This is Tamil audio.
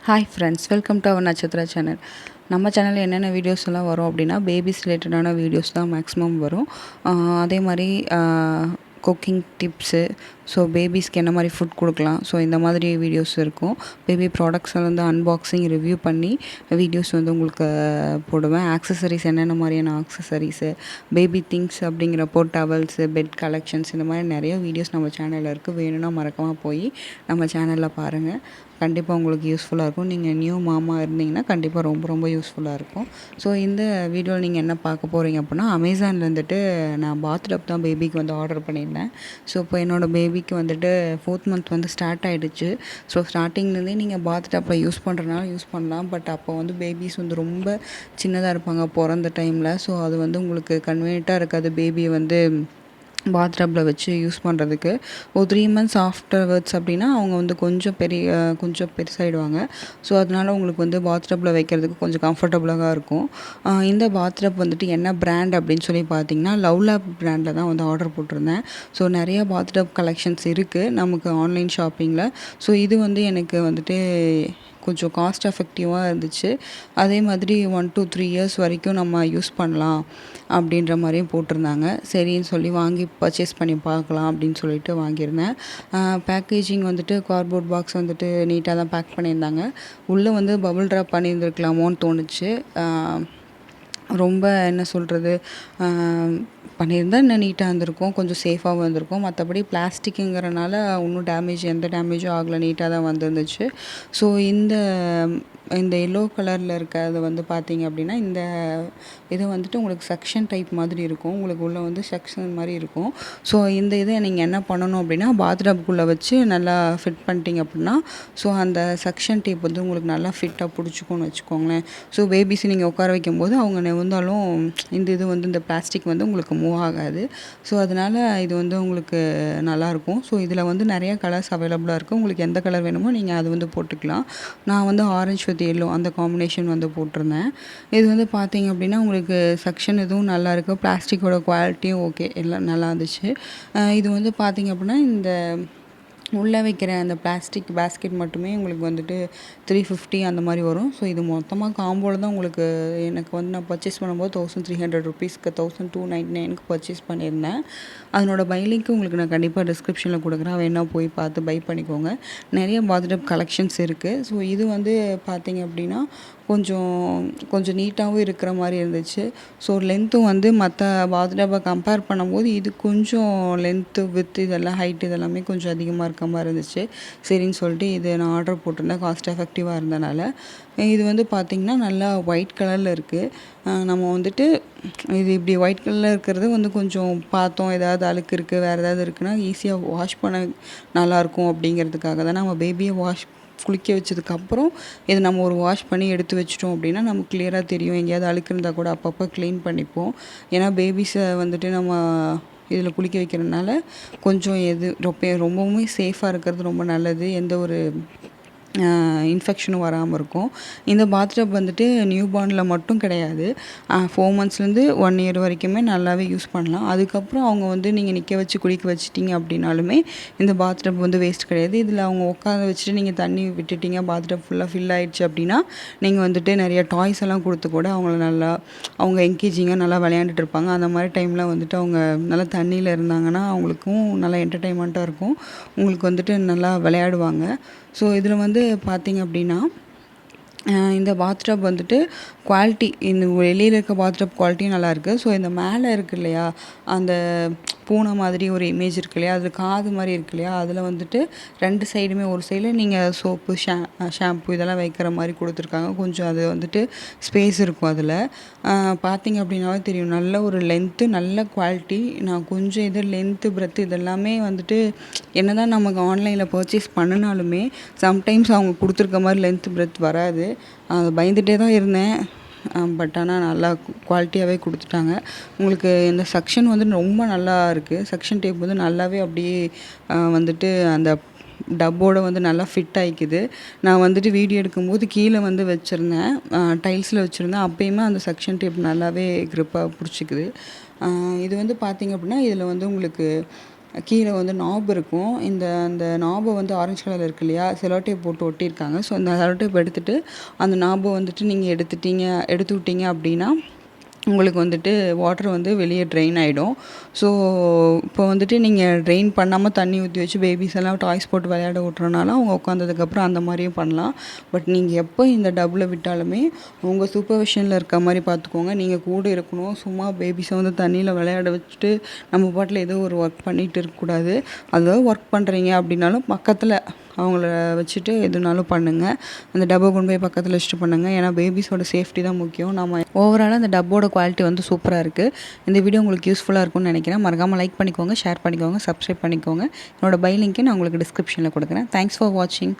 Hi friends, welcome to our Natchathira channel. நம்ம சேனலில் என்னென்ன வீடியோஸ் எல்லாம் வரும் அப்படின்னா, பேபிஸ் ரிலேட்டடான வீடியோஸ் தான் மேக்ஸிமம் வரும். அதே மாதிரி குக்கிங் டிப்ஸு, ஸோ பேபிஸ்க்கு என்ன மாதிரி ஃபுட் கொடுக்கலாம், ஸோ இந்த மாதிரி வீடியோஸ் இருக்கும். பேபி ப்ராடக்ட்ஸை வந்து அன்பாக்சிங் ரிவ்யூ பண்ணி வீடியோஸ் வந்து உங்களுக்கு போடுவேன். ஆக்சசரிஸ் என்னென்ன மாதிரியான ஆக்சசரிஸு, பேபி திங்ஸ் அப்படிங்கிறப்போ டவல்ஸு, பெட் கலெக்ஷன்ஸ், இந்த மாதிரி நிறைய வீடியோஸ் நம்ம சேனலில் இருக்குது. வேணும்னா மறக்காமல் போய் நம்ம சேனலில் பாருங்கள். கண்டிப்பாக உங்களுக்கு யூஸ்ஃபுல்லாக இருக்கும். நீங்கள் நியூ மாமா இருந்தீங்கன்னா கண்டிப்பாக ரொம்ப ரொம்ப யூஸ்ஃபுல்லாக இருக்கும். ஸோ இந்த வீடியோவில் நீங்கள் என்ன பார்க்க போகிறீங்க அப்படின்னா, அமேசானில் வந்துட்டு நான் பாத் டப் தான் பேபிக்கு வந்து ஆர்டர் பண்ணியிருந்தேன். ஸோ இப்போ என்னோடய பேபிக்கு வந்துட்டு 4th மந்த் வந்து ஸ்டார்ட் ஆகிடுச்சு. ஸோ ஸ்டார்டிங்லேருந்தே நீங்கள் பாத் டப்பில் யூஸ் பண்ணுறதுனால யூஸ் பண்ணலாம். பட் அப்போ வந்து பேபிஸ் வந்து ரொம்ப சின்னதாக இருப்பாங்க பிறந்த டைமில். ஸோ அது வந்து உங்களுக்கு கன்வீனியண்ட்டாக இருக்காது பேபியை வந்து பாத் டப்பில் வச்சு யூஸ் பண்ணுறதுக்கு. ஒரு 3 மந்த்ஸ் ஆஃப்டர்வர்ட்ஸ் அப்படின்னா அவங்க வந்து கொஞ்சம் பெருசாகிடுவாங்க. ஸோ அதனால உங்களுக்கு வந்து பாத் டப்பில் வைக்கிறதுக்கு கொஞ்சம் கம்ஃபர்டபுளாக இருக்கும். இந்த பாத் டப் வந்துட்டு என்ன பிராண்ட் அப்படின்னு சொல்லி பார்த்தீங்கன்னா, லவ் லேப் பிராண்டில் தான் வந்து ஆர்டர் போட்டிருந்தேன். ஸோ நிறையா பாத் டப் கலெக்ஷன்ஸ் இருக்குது நமக்கு ஆன்லைன் ஷாப்பிங்கில். ஸோ இது வந்து எனக்கு வந்துட்டு கொஞ்சம் காஸ்ட் எஃபெக்டிவாக இருந்துச்சு. அதே மாதிரி 1 to 3 இயர்ஸ் வரைக்கும் நம்ம யூஸ் பண்ணலாம் அப்படின்ற மாதிரியும் போட்டிருந்தாங்க. சரின்னு சொல்லி வாங்கி பர்ச்சேஸ் பண்ணி பார்க்கலாம் அப்படின்னு சொல்லிட்டு வாங்கியிருந்தேன். பேக்கேஜிங் வந்துட்டு கார்ட்போர்ட் பாக்ஸ் வந்துட்டு நீட்டாக தான் பேக் பண்ணியிருந்தாங்க. உள்ளே வந்து பபுள் ட்ராப் பண்ணியிருந்துருக்கலாமோன்னு தோணுச்சு. ரொம்ப என்ன சொல்கிறது, பண்ணியிருந்தால் இன்னும் நீட்டாக இருந்திருக்கும், கொஞ்சம் சேஃபாகவும் இருந்திருக்கும். மற்றபடி பிளாஸ்டிக்குங்கிறனால ஒன்றும் எந்த டேமேஜும் ஆகலை, நீட்டாக தான் வந்துருந்துச்சு. ஸோ இந்த எல்லோ கலரில் இருக்கிறது வந்து பார்த்திங்க அப்படின்னா, இந்த இது வந்துட்டு உங்களுக்கு செக்ஷன் டைப் மாதிரி இருக்கும். உங்களுக்கு உள்ளே வந்து செக்ஷன் மாதிரி இருக்கும். ஸோ இந்த இதை நீங்கள் என்ன பண்ணணும் அப்படின்னா, பாத் டப்புக்குள்ளே வச்சு நல்லா ஃபிட் பண்ணிட்டீங்க அப்படின்னா, ஸோ அந்த செக்ஷன் டேப் வந்து உங்களுக்கு நல்லா ஃபிட்டாக பிடிச்சிக்கும்னு வச்சுக்கோங்களேன். ஸோ பேபிஸ் நீங்கள் உட்கார வைக்கும்போது அவங்க நெவந்தாலும் இது வந்து இந்த பிளாஸ்டிக் வந்து உங்களுக்கு மூவ் ஆகாது. ஸோ அதனால் இது வந்து உங்களுக்கு நல்லாயிருக்கும். ஸோ இதில் வந்து நிறைய கலர்ஸ் அவைலபிளாக இருக்குது. உங்களுக்கு எந்த கலர் வேணுமோ நீங்கள் அது வந்து போட்டுக்கலாம். நான் வந்து ஆரஞ்சு வித் எல்லோ அந்த காம்பினேஷன் வந்து போட்டிருந்தேன். இது வந்து பார்த்தீங்க அப்படின்னா உங்களுக்கு செக்ஷன் இதுவும் நல்லா இருக்குது. பிளாஸ்டிக்கோட குவாலிட்டியும் ஓகே, எல்லாம் நல்லா இருந்துச்சு. இது வந்து பார்த்தீங்க அப்படின்னா இந்த உள்ளே வைக்கிற அந்த பிளாஸ்டிக் பேஸ்கெட் மட்டுமே உங்களுக்கு வந்துட்டு 350 அந்த மாதிரி வரும். ஸோ இது மொத்தமாக காம்போவில் தான் உங்களுக்கு எனக்கு வந்து நான் பர்ச்சேஸ் பண்ணும்போது 1300 ருபீஸ்க்கு 1299க்கு பர்ச்சேஸ் பண்ணியிருந்தேன். அதனோட பை லிங்க் உங்களுக்கு நான் கண்டிப்பாக டிஸ்கிரிப்ஷனில் கொடுக்குறேன். வேணால் போய் பார்த்து பை பண்ணிக்கோங்க. நிறைய பாத் டப் கலெக்ஷன்ஸ் இருக்குது. ஸோ இது வந்து பார்த்தீங்க அப்படின்னா கொஞ்சம் நீட்டாகவும் இருக்கிற மாதிரி இருந்துச்சு. ஸோ லென்த்தும் வந்து மற்ற பாத் டப்பை கம்பேர் பண்ணும்போது இது கொஞ்சம் லென்த்து வித் இதெல்லாம் ஹைட் இதெல்லாமே கொஞ்சம் அதிகமாக இருக்க மாதிரி இருந்துச்சு. சரின்னு சொல்லிட்டு இது நான் ஆர்டர் போட்டிருந்தேன். காஸ்ட் எஃபெக்டிவாக இருந்தனால. இது வந்து பார்த்திங்கன்னா நல்லா ஒயிட் கலரில் இருக்குது. நம்ம வந்துட்டு இது இப்படி ஒயிட் கலரில் இருக்கிறது வந்து கொஞ்சம் பார்த்தோம் ஏதாவது அழுக்கு இருக்குது, வேறு ஏதாவது இருக்குன்னா ஈஸியாக வாஷ் பண்ண நல்லாயிருக்கும் அப்படிங்கிறதுக்காக தான் நம்ம பேபியை குளிக்க வச்சதுக்கப்புறம் இது நம்ம ஒரு வாஷ் பண்ணி எடுத்து வச்சிட்டோம் அப்படின்னா நமக்கு கிளியராக தெரியும். எங்கேயாவது அழுக்கு இருந்தால் கூட அப்பப்போ க்ளீன் பண்ணிப்போம். ஏன்னா பேபிஸை வந்துட்டு நம்ம இதில் குளிக்க வைக்கிறதுனால கொஞ்சம் ரொம்பவுமே சேஃபாக இருக்கிறது ரொம்ப நல்லது. எந்த ஒரு இன்ஃபெக்ஷனும் வராமல் இருக்கும். இந்த பாத் டப் வந்துட்டு நியூ பார்னில் மட்டும் கிடையாது, 4 மந்த்ஸ்லேருந்து 1 இயர் வரைக்குமே நல்லாவே யூஸ் பண்ணலாம். அதுக்கப்புறம் அவங்க வந்து நீங்கள் நிற்க வச்சு குளிக்க வச்சிட்டிங்க அப்படின்னாலுமே இந்த பாத் டப் வந்து வேஸ்ட் கிடையாது. இதில் அவங்க உட்கார வச்சுட்டு நீங்கள் தண்ணி விட்டுட்டிங்க, பாத் டப் ஃபுல்லாக ஃபில் ஆகிடுச்சு அப்படின்னா நீங்கள் வந்துட்டு நிறைய டாய்ஸ் எல்லாம் கொடுத்து கூட அவங்க என்கேஜிங்காக நல்லா விளையாண்டுட்டு இருப்பாங்க. அந்த மாதிரி டைமில் வந்துட்டு அவங்க நல்லா தண்ணியில் இருந்தாங்கன்னா அவங்களுக்கும் நல்லா என்டர்டெயின்மெண்ட்டாக இருக்கும். உங்களுக்கு வந்துட்டு நல்லா விளையாடுவாங்க. ஸோ இதில் வந்து பார்த்திங்க அப்படின்னா இந்த பாத் டப் வந்துட்டு குவாலிட்டி, இந்த வெளியில் இருக்க பாத் டப் குவாலிட்டியும் நல்லாயிருக்கு. ஸோ இந்த மேலே இருக்குது இல்லையா, அந்த பூனை மாதிரி ஒரு இமேஜ் இருக்கு இல்லையா, அது காது மாதிரி இருக்கு இல்லையா, அதில் வந்துட்டு 2 சைடுமே ஒரு சைடில் நீங்கள் சோப்பு ஷாம்பு இதெல்லாம் வைக்கிற மாதிரி கொடுத்துருக்காங்க. கொஞ்சம் அது வந்துட்டு ஸ்பேஸ் இருக்கும். அதில் பார்த்திங்க அப்படின்னாவே தெரியும் நல்ல ஒரு லென்த்து, நல்ல குவாலிட்டி. நான் கொஞ்சம் இது லென்த்து பிரெத்து இதெல்லாமே வந்துட்டு என்ன தான் நமக்கு ஆன்லைனில் பர்ச்சேஸ் பண்ணினாலுமே சம்டைம்ஸ் அவங்க கொடுத்துருக்க மாதிரி லென்த்து பிரெத் வராது. பயந்துகிட்டே தான் இருந்தேன். பட் ஆனால் நல்லா குவாலிட்டியாகவே கொடுத்துட்டாங்க. உங்களுக்கு இந்த செக்ஷன் வந்து ரொம்ப நல்லா இருக்குது. செக்ஷன் டேப் வந்து நல்லாவே அப்படியே வந்துட்டு அந்த டப்போடு வந்து நல்லா ஃபிட் ஆகிக்குது. நான் வந்துட்டு வீடியோ எடுக்கும்போது கீழே வந்து வச்சுருந்தேன், டைல்ஸில் வச்சுருந்தேன். அப்போயுமே அந்த செக்ஷன் டேப் நல்லாவே க்ரிப்பாக பிடிச்சிக்குது. இது வந்து பார்த்திங்க அப்படின்னா இதில் வந்து உங்களுக்கு கீழே வந்து நாப் இருக்கும். அந்த நாபை வந்து ஆரஞ்சு கலரில் இருக்கு இல்லையா, செலோ டேப் போட்டு ஒட்டியிருக்காங்க. ஸோ அந்த செலோ டேப் எடுத்துகிட்டு அந்த நாபை வந்துட்டு நீங்கள் எடுத்து விட்டீங்க அப்படின்னா உங்களுக்கு வந்துட்டு வாட்டர் வந்து வெளியே ட்ரெயின் ஆகிடும். ஸோ இப்போ வந்துட்டு நீங்கள் ட்ரெயின் பண்ணாமல் தண்ணி ஊற்றி வச்சு பேபிஸ் எல்லாம் டாய்ஸ் போட்டு விளையாட விட்றனால அவங்க உட்காந்ததுக்கப்புறம் அந்த மாதிரியும் பண்ணலாம். பட் நீங்கள் எப்போ இந்த டப்பில் விட்டாலுமே உங்கள் சூப்பர்விஷனில் இருக்க மாதிரி பார்த்துக்கோங்க. நீங்கள் கூட இருக்கணும். சும்மா பேபிஸை வந்து தண்ணியில் விளையாட வச்சுட்டு நம்ம பாட்டில் ஏதோ ஒரு ஒர்க் பண்ணிகிட்டு இருக்கக்கூடாது. அதாவது ஒர்க் பண்ணுறீங்க அப்படின்னாலும் பக்கத்தில் அவங்கள வச்சுட்டு எதுனாலும் பண்ணுங்கள். அந்த டப்பை கொண்டு போய் பக்கத்தில் வச்சுட்டு பண்ணுங்கள். ஏன்னா பேபிஸோட சேஃப்டி தான் முக்கியம். நம்ம ஓவராலாக அந்த டப்போட குவாலிட்டி வந்து சூப்பராக இருக்குது. இந்த வீடியோ உங்களுக்கு யூஸ்ஃபுல்லாக இருக்கும்னு நினைக்கிறேன். மறக்காமல் லைக் பண்ணிக்கோங்க, ஷேர் பண்ணிக்கோங்க, சப்ஸ்கிரைப் பண்ணிக்கோங்க. என்னோட பை லிங்க்கை நான் உங்களுக்கு டிஸ்கிரிப்ஷனில் கொடுக்குறேன். தேங்க்ஸ் ஃபார் வாட்சிங்.